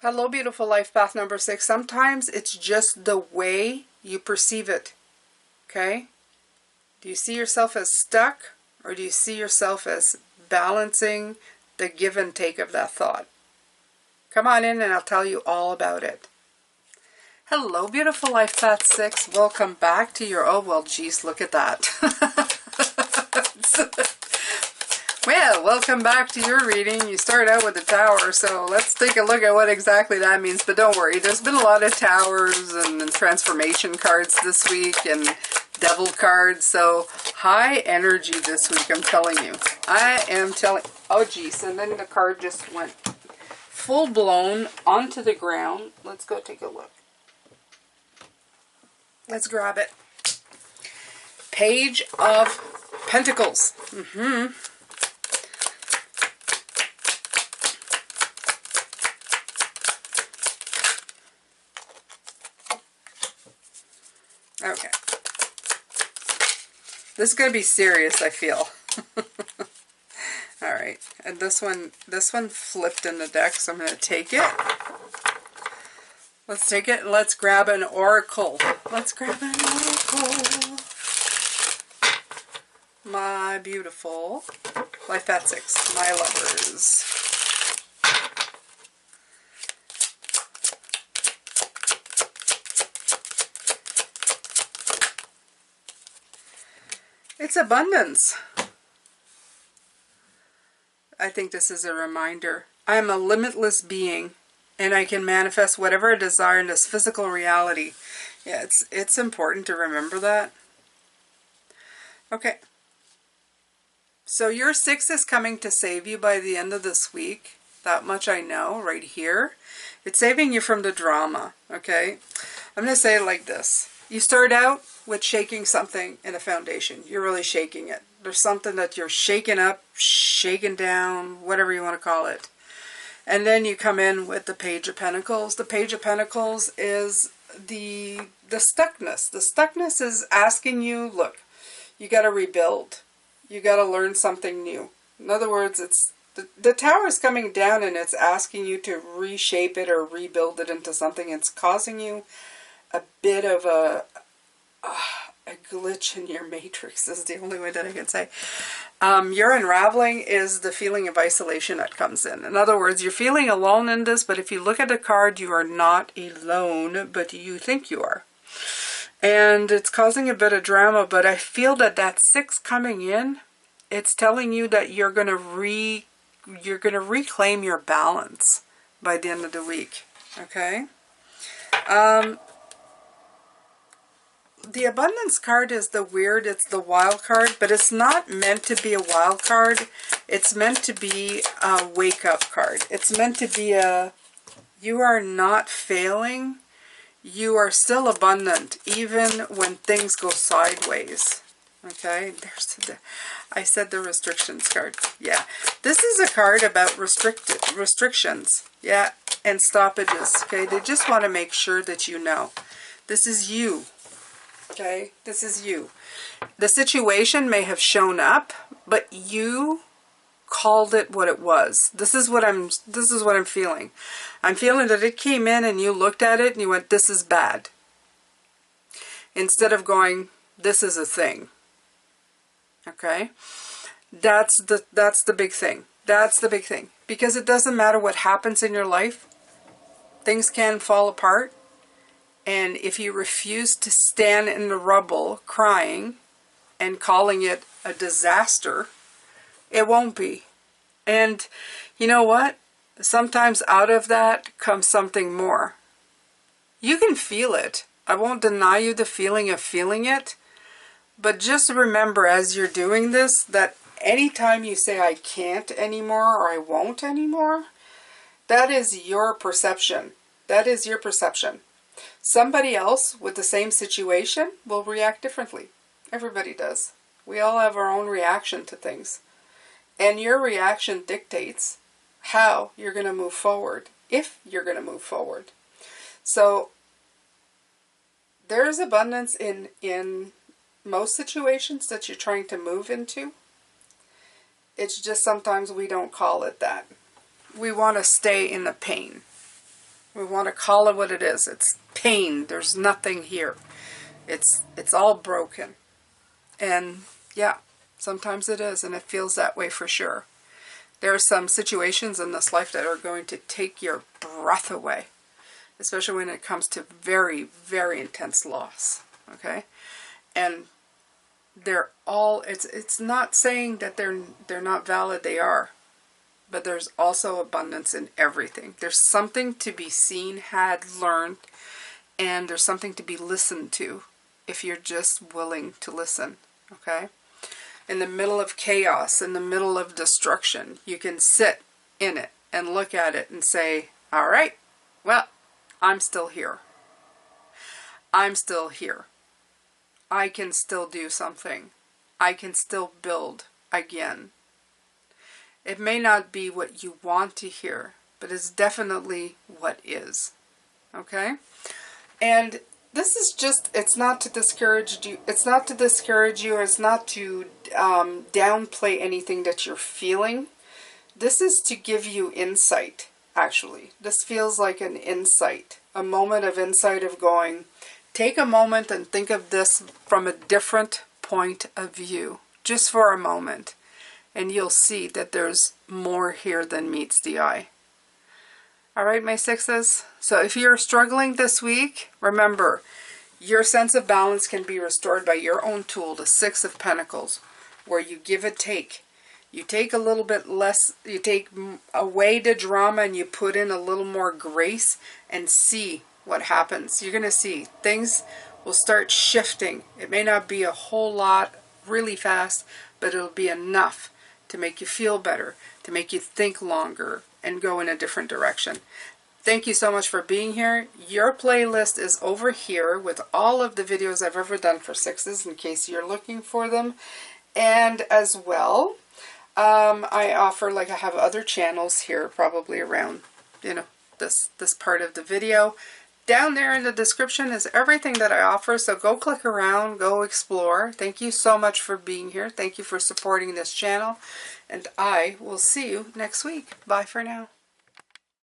Hello, beautiful life path number 6. Sometimes it's just the way you perceive it. Okay? Do you see yourself as stuck, or do you see yourself as balancing the give and take of that thought? Come on in and I'll tell you all about it. Hello, beautiful life path 6. Welcome back to your, oh well, geez, look at that. Well, welcome back to your reading. You start out with the tower, so let's take a look at what exactly that means. But don't worry, there's been a lot of towers and transformation cards this week and devil cards. So high energy this week, I'm telling you. I am telling, oh geez, and then the card just went full blown onto the ground. Let's go take a look. Let's grab it. Page of Pentacles. Okay. This is going to be serious, I feel. Alright. And this one flipped in the deck, so I'm going to take it. Let's take it and let's grab an oracle. Let's grab an oracle. My beautiful Life Path 6, my lovers. It's abundance. I think this is a reminder. I am a limitless being, and I can manifest whatever I desire in this physical reality. Yeah, it's important to remember that. Okay. So your 6 is coming to save you by the end of this week. That much I know right here. It's saving you from the drama, okay? I'm going to say it like this. You start out with shaking something in a foundation. You're really shaking it. There's something that you're shaking up, shaking down, whatever you want to call it. And then you come in with the Page of Pentacles. The Page of Pentacles is the stuckness. The stuckness is asking you, look, you got to rebuild. You got to learn something new. In other words, it's the tower is coming down and it's asking you to reshape it or rebuild it into something. It's causing you a bit of a glitch in your matrix. This is the only way that I can say. Your unraveling is the feeling of isolation that comes in. In other words, you're feeling alone in this, but if you look at the card, you are not alone, but you think you are. And it's causing a bit of drama, but I feel that that 6 coming in, it's telling you that you're going to reclaim your balance by the end of the week. Okay? The abundance card is it's the wild card, but it's not meant to be a wild card. It's meant to be a wake-up card. It's meant to be you are not failing. You are still abundant, even when things go sideways. Okay, I said the restrictions card. Yeah, this is a card about restrictions. Yeah, and stoppages. Okay, they just want to make sure that you know. This is you. Okay, this is you. The situation may have shown up, but you called it what it was. This is what I'm feeling. I'm feeling that it came in and you looked at it and you went, this is bad. Instead of going, this is a thing. Okay? That's the big thing. That's the big thing. Because it doesn't matter what happens in your life. Things can fall apart. And if you refuse to stand in the rubble crying and calling it a disaster, it won't be. And you know what? Sometimes out of that comes something more. You can feel it. I won't deny you the feeling of feeling it. But just remember as you're doing this that anytime you say I can't anymore or I won't anymore, that is your perception. That is your perception. Somebody else with the same situation will react differently. Everybody does. We all have our own reaction to things. And your reaction dictates how you're going to move forward, if you're going to move forward. So there's abundance in most situations that you're trying to move into. It's just sometimes we don't call it that. We want to stay in the pain. We want to call it what it is. It's pain. There's nothing here. It's all broken. And yeah, sometimes it is, and it feels that way for sure. There are some situations in this life that are going to take your breath away, especially when it comes to very, very intense loss, okay? And they're all, it's not saying that they're not valid, they are. But there's also abundance in everything. There's something to be seen, had, learned, and there's something to be listened to if you're just willing to listen, okay? In the middle of chaos, in the middle of destruction, you can sit in it and look at it and say, all right, well, I'm still here. I'm still here. I can still do something. I can still build again. It may not be what you want to hear, but it's definitely what is. Okay? And this is just, it's not to discourage you. It's not to discourage you, or it's not to downplay anything that you're feeling. This is to give you insight, actually. This feels like an insight, a moment of insight of going, take a moment and think of this from a different point of view, just for a moment. And you'll see that there's more here than meets the eye. All right, my sixes. So if you're struggling this week, remember, your sense of balance can be restored by your own tool, the Six of Pentacles, where you give and take. You take a little bit less, you take away the drama and you put in a little more grace and see what happens. You're going to see things will start shifting. It may not be a whole lot really fast, but it'll be enough to make you feel better, to make you think longer, and go in a different direction. Thank you so much for being here. Your playlist is over here with all of the videos I've ever done for sixes, in case you're looking for them. And as well, I offer, like I have other channels here, probably around, you know, this part of the video. Down there in the description is everything that I offer, so go click around, go explore. Thank you so much for being here. Thank you for supporting this channel, and I will see you next week. Bye for now.